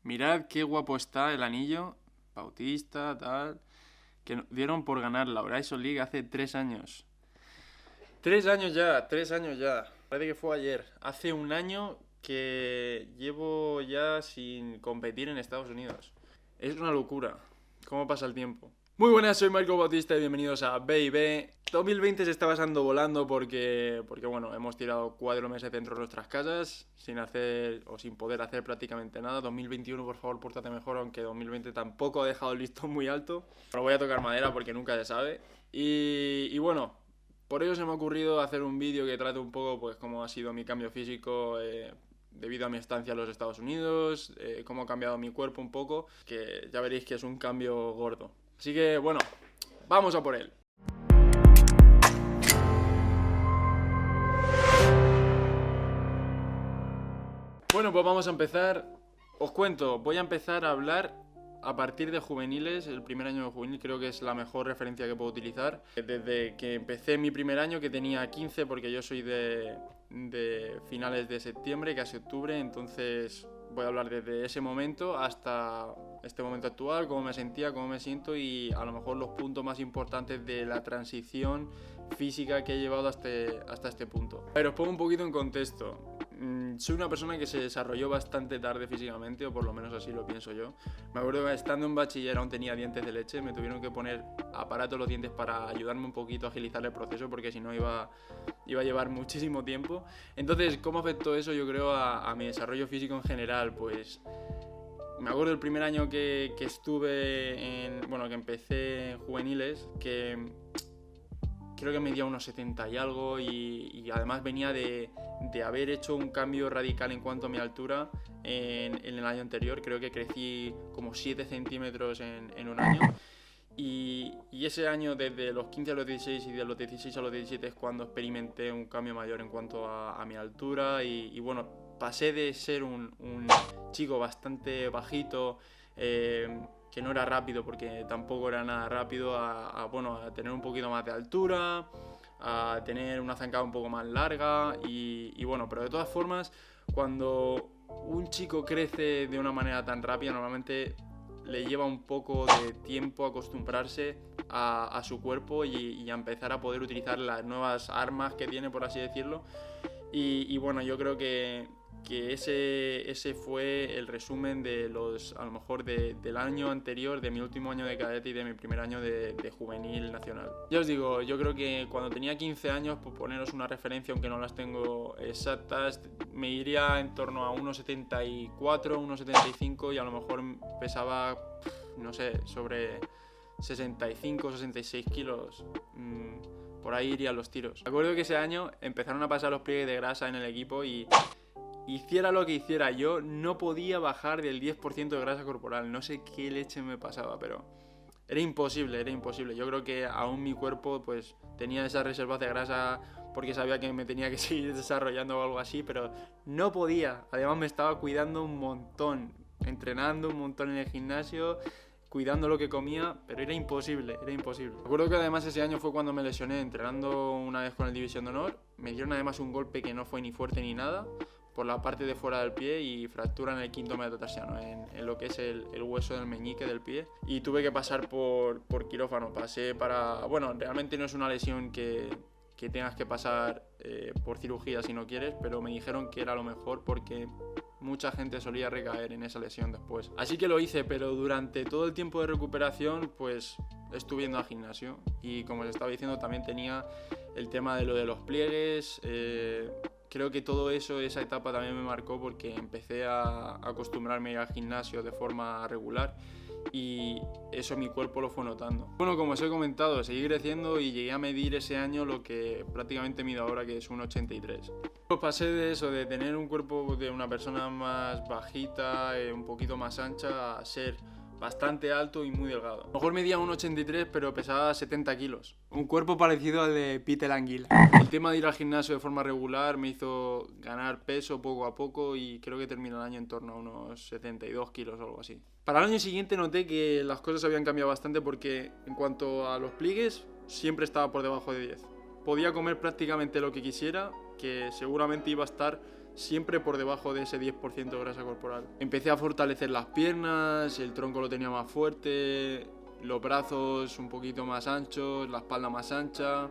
Mirad qué guapo está el anillo, Bautista, tal, que dieron por ganar la Horizon League hace 3 años. 3 años ya, 3 años ya. Parece que fue ayer. Hace un año que llevo ya sin competir en Estados Unidos. Es una locura. ¿Cómo pasa el tiempo? Muy buenas, soy Marco Bautista y bienvenidos a B&B. 2020 se está pasando volando porque bueno, hemos tirado 4 meses dentro de nuestras casas sin hacer o sin poder hacer prácticamente nada. 2021, por favor, pórtate mejor, aunque 2020 tampoco ha dejado el listón muy alto. Pero voy a tocar madera porque nunca se sabe. Y bueno, por ello se me ha ocurrido hacer un vídeo que trate un poco pues cómo ha sido mi cambio físico debido a mi estancia en los Estados Unidos, cómo ha cambiado mi cuerpo un poco, que ya veréis que es un cambio gordo. Así que bueno, vamos a por él. Bueno, pues vamos a empezar. Os cuento, voy a empezar a hablar a partir de juveniles. El primer año de juvenil creo que es la mejor referencia que puedo utilizar. Desde que empecé mi primer año, que tenía 15, porque yo soy de finales de septiembre, casi octubre, entonces voy a hablar desde ese momento hasta este momento actual, cómo me sentía, cómo me siento y a lo mejor los puntos más importantes de la transición física que he llevado hasta este punto. Pero os pongo un poquito en contexto. Soy una persona que se desarrolló bastante tarde físicamente, o por lo menos así lo pienso yo. Me acuerdo que estando en bachiller aún tenía dientes de leche, me tuvieron que poner aparato en los dientes para ayudarme un poquito a agilizar el proceso, porque si no iba a llevar muchísimo tiempo. Entonces, ¿cómo afectó eso yo creo a mi desarrollo físico en general? Pues me acuerdo el primer año que que empecé en juveniles, que creo que medía unos 70 y algo y además venía de haber hecho un cambio radical en cuanto a mi altura en el año anterior. Creo que crecí como 7 centímetros en un año y ese año desde los 15 a los 16 y de los 16 a los 17 es cuando experimenté un cambio mayor en cuanto a mi altura y bueno, pasé de ser un chico bastante bajito, que no era rápido porque tampoco era nada rápido, a tener un poquito más de altura, a tener una zancada un poco más larga y bueno, pero de todas formas, cuando un chico crece de una manera tan rápida, normalmente le lleva un poco de tiempo acostumbrarse a su cuerpo y a empezar a poder utilizar las nuevas armas que tiene, por así decirlo. Y bueno, yo creo que ese fue el resumen de a lo mejor del año anterior, de mi último año de cadete y de mi primer año de juvenil nacional. Ya os digo, yo creo que cuando tenía 15 años, por poneros una referencia, aunque no las tengo exactas, me iría en torno a 1,74, 1,75 y a lo mejor pesaba, no sé, sobre 65, 66 kilos. Por ahí irían los tiros. Me acuerdo que ese año empezaron a pasar los pliegues de grasa en el equipo y hiciera lo que hiciera, yo no podía bajar del 10% de grasa corporal. No sé qué leche me pasaba, pero era imposible, era imposible. Yo creo que aún mi cuerpo pues tenía esas reservas de grasa porque sabía que me tenía que seguir desarrollando o algo así, pero no podía. Además me estaba cuidando un montón, entrenando un montón en el gimnasio, cuidando lo que comía, pero era imposible, era imposible. Recuerdo que además ese año fue cuando me lesioné entrenando una vez con el División de Honor. Me dieron además un golpe que no fue ni fuerte ni nada, por la parte de fuera del pie y fractura en el quinto metatarsiano, en lo que es el hueso del meñique del pie. Y tuve que pasar por quirófano. Bueno, realmente no es una lesión que tengas que pasar por cirugía si no quieres, pero me dijeron que era lo mejor porque mucha gente solía recaer en esa lesión después. Así que lo hice, pero durante todo el tiempo de recuperación pues estuve yendo al gimnasio y como os estaba diciendo también tenía el tema de lo de los pliegues. Creo que todo eso, esa etapa también me marcó porque empecé a acostumbrarme a ir al gimnasio de forma regular y eso mi cuerpo lo fue notando. Bueno, como os he comentado, seguí creciendo y llegué a medir ese año lo que prácticamente mido ahora, que es 1,83. Pues pasé de eso, de tener un cuerpo de una persona más bajita, un poquito más ancha, a ser bastante alto y muy delgado. A lo mejor medía 1,83 pero pesaba 70 kilos. Un cuerpo parecido al de Peter Anguila. El tema de ir al gimnasio de forma regular me hizo ganar peso poco a poco y creo que terminé el año en torno a unos 72 kilos o algo así. Para el año siguiente noté que las cosas habían cambiado bastante porque en cuanto a los pliegues siempre estaba por debajo de 10. Podía comer prácticamente lo que quisiera, que seguramente iba a estar siempre por debajo de ese 10% de grasa corporal. Empecé a fortalecer las piernas, el tronco lo tenía más fuerte, los brazos un poquito más anchos, la espalda más ancha.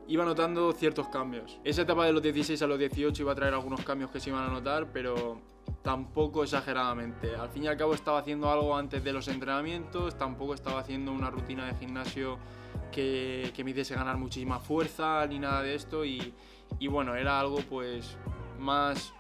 Iba notando ciertos cambios. Esa etapa de los 16 a los 18 iba a traer algunos cambios que se iban a notar, pero tampoco exageradamente. Al fin y al cabo estaba haciendo algo antes de los entrenamientos, tampoco estaba haciendo una rutina de gimnasio que me hiciese ganar muchísima fuerza ni nada de esto, y bueno, era algo pues más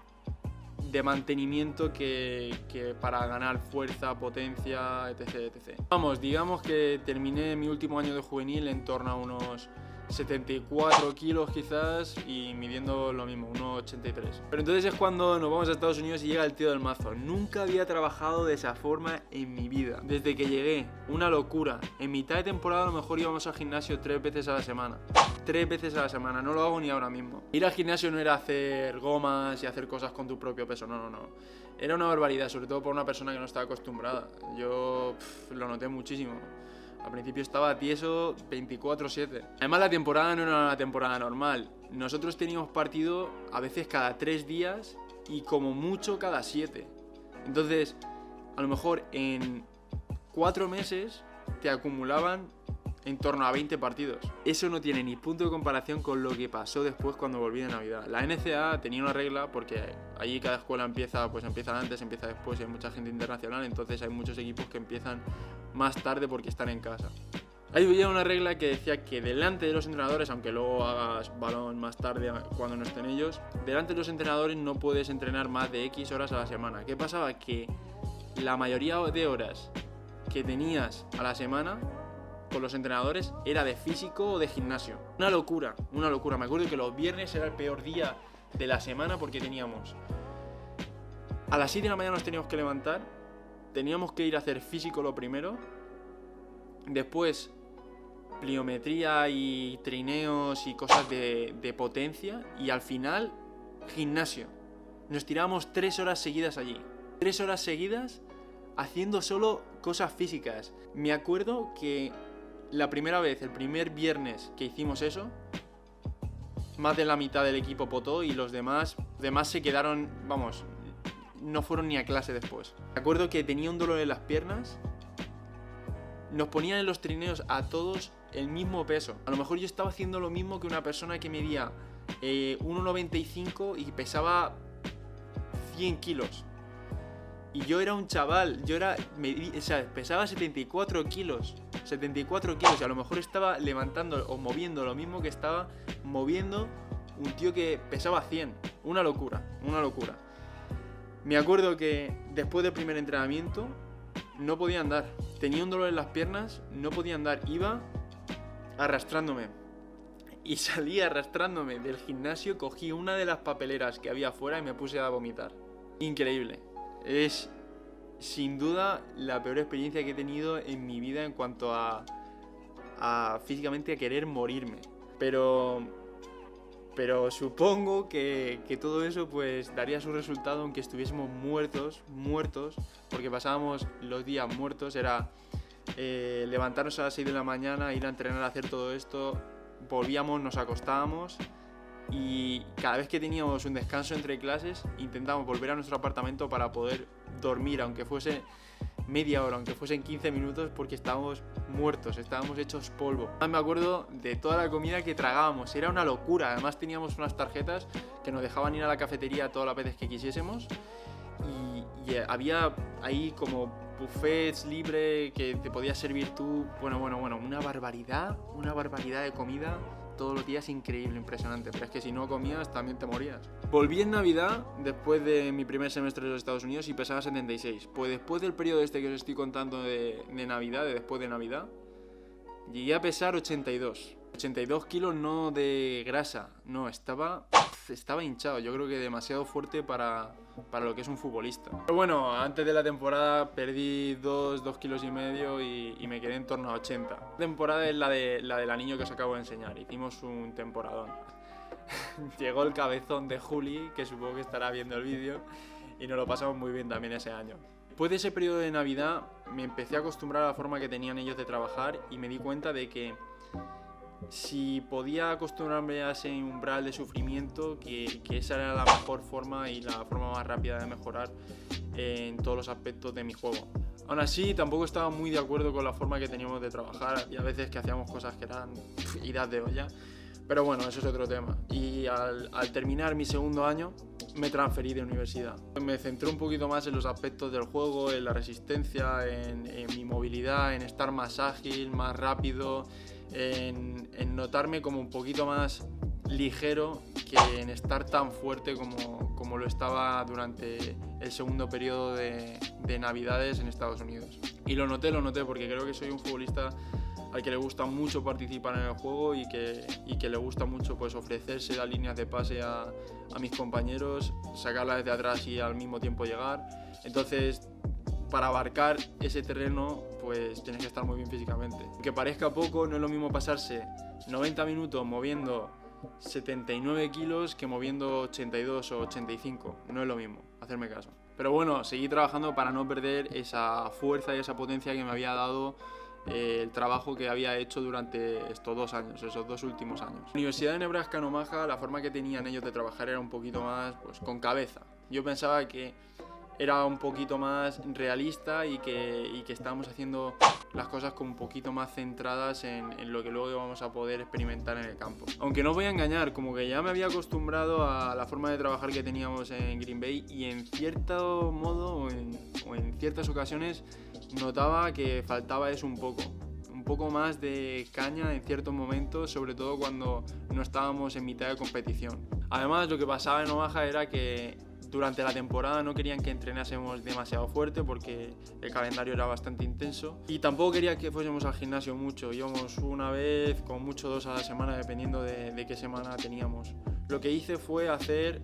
de mantenimiento que para ganar fuerza, potencia, etc, etc. Vamos, digamos que terminé mi último año de juvenil en torno a unos 74 kilos quizás, y midiendo lo mismo, unos 83. Pero entonces es cuando nos vamos a Estados Unidos y llega el tío del mazo. Nunca había trabajado de esa forma en mi vida. Desde que llegué, una locura. En mitad de temporada a lo mejor íbamos al gimnasio 3 veces a la semana. 3 veces a la semana, no lo hago ni ahora mismo. Ir al gimnasio no era hacer gomas y hacer cosas con tu propio peso, no. Era una barbaridad, sobre todo por una persona que no estaba acostumbrada. Yo lo noté muchísimo. Al principio estaba tieso 24/7. Además la temporada no era una temporada normal. Nosotros teníamos partido a veces cada 3 días y como mucho cada 7. Entonces, a lo mejor en 4 meses te acumulaban en torno a 20 partidos. Eso no tiene ni punto de comparación con lo que pasó después cuando volví de Navidad. La NCAA tenía una regla, porque allí cada escuela empieza antes, empieza después, y hay mucha gente internacional, entonces hay muchos equipos que empiezan más tarde porque están en casa. Ahí había una regla que decía que delante de los entrenadores, aunque luego hagas balón más tarde cuando no estén ellos, delante de los entrenadores no puedes entrenar más de X horas a la semana. ¿Qué pasaba? Que la mayoría de horas que tenías a la semana con los entrenadores era de físico o de gimnasio. Una locura. Me acuerdo que los viernes era el peor día de la semana porque teníamos a las 7 de la mañana nos teníamos que levantar, teníamos que ir a hacer físico lo primero, después pliometría y trineos y cosas de potencia, y al final gimnasio. Nos tirábamos 3 horas seguidas allí. 3 horas seguidas haciendo solo cosas físicas. Me acuerdo que la primera vez, el primer viernes que hicimos eso, más de la mitad del equipo potó y los demás se quedaron, vamos, no fueron ni a clase después. Me acuerdo que tenía un dolor en las piernas, nos ponían en los trineos a todos el mismo peso. A lo mejor yo estaba haciendo lo mismo que una persona que medía 1,95 y pesaba 100 kilos. Y yo era un chaval, pesaba 74 kilos, y a lo mejor estaba levantando o moviendo lo mismo que estaba moviendo un tío que pesaba 100. Una locura. Me acuerdo que después del primer entrenamiento no podía andar. Tenía un dolor en las piernas, no podía andar. Iba arrastrándome. Y salí arrastrándome del gimnasio, cogí una de las papeleras que había afuera y me puse a vomitar. Increíble. Es sin duda la peor experiencia que he tenido en mi vida en cuanto a físicamente a querer morirme. Pero supongo que todo eso pues daría su resultado aunque estuviésemos muertos, porque pasábamos los días muertos. Era levantarnos a las 6 de la mañana, ir a entrenar, a hacer todo esto, volvíamos, nos acostábamos, y cada vez que teníamos un descanso entre clases intentábamos volver a nuestro apartamento para poder dormir, aunque fuese media hora, aunque fuesen 15 minutos, porque estábamos muertos, estábamos hechos polvo. Me acuerdo de toda la comida que tragábamos, era una locura. Además teníamos unas tarjetas que nos dejaban ir a la cafetería todas las veces que quisiésemos, y había ahí como buffets libre que te podías servir tú. Bueno, una barbaridad de comida todos los días, increíble, impresionante. Pero es que si no comías también te morías. Volví en Navidad, después de mi primer semestre en los Estados Unidos, y pesaba 76. Pues después del periodo este que os estoy contando de Navidad, de después de Navidad, llegué a pesar 82. 82 kilos no de grasa, no, estaba hinchado. Yo creo que demasiado fuerte para lo que es un futbolista. Pero bueno, antes de la temporada perdí 2 kilos y medio y me quedé en torno a 80. La temporada es la del anillo que os acabo de enseñar. Hicimos un temporadón. Llegó el cabezón de Juli, que supongo que estará viendo el vídeo, y nos lo pasamos muy bien también ese año. Después de ese periodo de Navidad me empecé a acostumbrar a la forma que tenían ellos de trabajar, y me di cuenta de que si podía acostumbrarme a ese umbral de sufrimiento, que esa era la mejor forma y la forma más rápida de mejorar en todos los aspectos de mi juego. Aún así, tampoco estaba muy de acuerdo con la forma que teníamos de trabajar y a veces que hacíamos cosas que eran idas de olla. Pero bueno, eso es otro tema. Y al terminar mi segundo año, me transferí de universidad. Me centré un poquito más en los aspectos del juego, en la resistencia, en mi movilidad, en estar más ágil, más rápido, en notarme como un poquito más ligero que en estar tan fuerte como lo estaba durante el segundo periodo de Navidades en Estados Unidos. Y lo noté porque creo que soy un futbolista al que le gusta mucho participar en el juego y que le gusta mucho pues ofrecerse las líneas de pase a mis compañeros, sacarla desde atrás y al mismo tiempo llegar. Entonces, para abarcar ese terreno pues tienes que estar muy bien físicamente. Que parezca poco, no es lo mismo pasarse 90 minutos moviendo 79 kilos que moviendo 82 o 85, no es lo mismo, hacerme caso. Pero bueno, seguí trabajando para no perder esa fuerza y esa potencia que me había dado el trabajo que había hecho durante estos 2 años, esos 2 últimos años. La Universidad de Nebraska en Omaha, la forma que tenían ellos de trabajar era un poquito más pues, con cabeza. Yo pensaba que era un poquito más realista y que estábamos haciendo las cosas como un poquito más centradas en lo que luego íbamos a poder experimentar en el campo. Aunque no os voy a engañar, como que ya me había acostumbrado a la forma de trabajar que teníamos en Green Bay y en cierto modo o en ciertas ocasiones notaba que faltaba eso un poco más de caña en ciertos momentos, sobre todo cuando no estábamos en mitad de competición. Además, lo que pasaba en Omaha era que durante la temporada no querían que entrenásemos demasiado fuerte porque el calendario era bastante intenso y tampoco querían que fuésemos al gimnasio mucho. Íbamos una vez, con mucho 2 a la semana, dependiendo de qué semana teníamos. Lo que hice fue hacer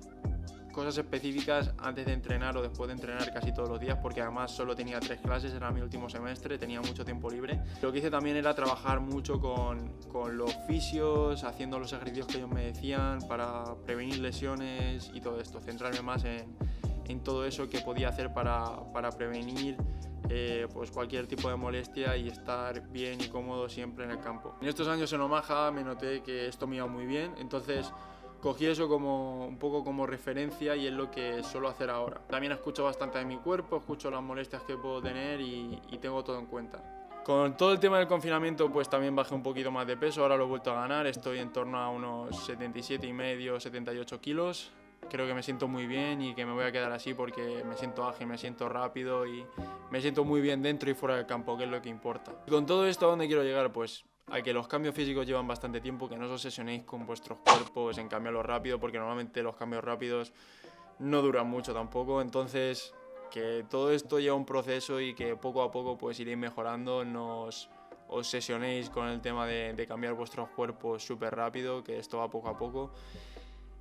cosas específicas antes de entrenar o después de entrenar casi todos los días, porque además solo tenía 3 clases, era mi último semestre, tenía mucho tiempo libre. Lo que hice también era trabajar mucho con los fisios, haciendo los ejercicios que ellos me decían para prevenir lesiones y todo esto, centrarme más en todo eso que podía hacer para prevenir pues cualquier tipo de molestia y estar bien y cómodo siempre en el campo. En estos años en Omaha me noté que esto me iba muy bien, entonces cogí eso como un poco como referencia y es lo que suelo hacer ahora. También escucho bastante de mi cuerpo, escucho las molestias que puedo tener y tengo todo en cuenta. Con todo el tema del confinamiento pues también bajé un poquito más de peso, ahora lo he vuelto a ganar, estoy en torno a unos 77,5, 78 kilos. Creo que me siento muy bien y que me voy a quedar así porque me siento ágil, me siento rápido y me siento muy bien dentro y fuera del campo, que es lo que importa. Y con todo esto, ¿a dónde quiero llegar? Pues a que los cambios físicos llevan bastante tiempo, que no os obsesionéis con vuestros cuerpos en cambiarlos rápido, porque normalmente los cambios rápidos no duran mucho tampoco, entonces que todo esto lleva un proceso y que poco a poco pues iréis mejorando, no os obsesionéis con el tema de cambiar vuestros cuerpos súper rápido, que esto va poco a poco.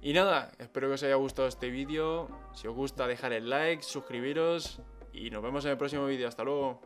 Y nada, espero que os haya gustado este vídeo, si os gusta dejar el like, suscribiros y nos vemos en el próximo vídeo, hasta luego.